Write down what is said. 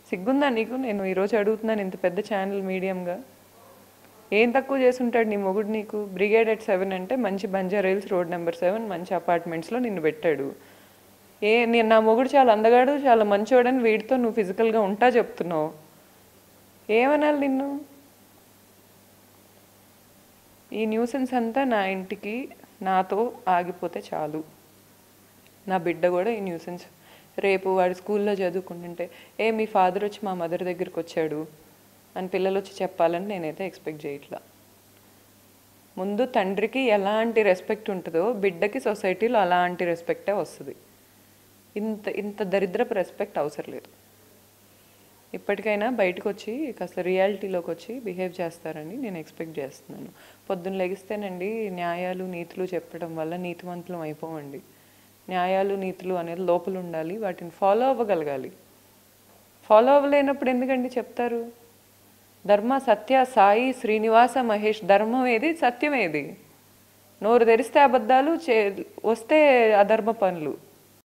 సిగ్గుందా నీకు? నేను ఈరోజు అడుగుతున్నాను ఇంత పెద్ద ఛానల్ మీడియంగా. ఏం తక్కువ చేసుంటాడు నీ మొగుడు నీకు? బ్రిగేడ్ ఎట్ 7 అంటే మంచి బంజారా రోడ్ నెంబర్ 7 మంచి అపార్ట్మెంట్స్లో నిన్ను పెట్టాడు. నేను నా మొగుడు చాలా అందగాడు చాలా మంచోడని వీడితో నువ్వు ఫిజికల్గా ఉంటా చెప్తున్నావు. ఏమనాలి నిన్ను? ఈ న్యూసెన్స్ అంతా నా ఇంటికి నాతో ఆగిపోతే చాలు. నా బిడ్డ కూడా ఈ న్యూసెన్స్ రేపు వాడి స్కూల్లో చదువుకుంటుంటే మీ ఫాదర్ వచ్చి మా మదర్ దగ్గరికి వచ్చాడు అని పిల్లలు వచ్చి చెప్పాలని నేనైతే ఎక్స్పెక్ట్ చేయట్లా. ముందు తండ్రికి ఎలాంటి రెస్పెక్ట్ ఉంటుందో బిడ్డకి సొసైటీలో అలాంటి రెస్పెక్టే వస్తుంది. ఇంత ఇంత దరిద్రపు రెస్పెక్ట్ అవసరం లేదు. ఇప్పటికైనా బయటకు వచ్చి కాస్త రియాలిటీలోకి వచ్చి బిహేవ్ చేస్తారని నేను ఎక్స్పెక్ట్ చేస్తున్నాను. పొద్దున్న లెగిస్తేనండి న్యాయాలు నీతులు చెప్పడం వల్ల నీతివంతులం అయిపోవండి. న్యాయాలు నీతులు అనేది లోపల ఉండాలి, వాటిని ఫాలో అవ్వగలగాలి. ఫాలో అవ్వలేనప్పుడు ఎందుకండి చెప్తారు? ధర్మ సత్య సాయి శ్రీనివాస మహేష్ ధర్మం ఏది సత్యం ఏది? నోరు తెరిస్తే అబద్ధాలు వస్తే అధర్మ పనులు.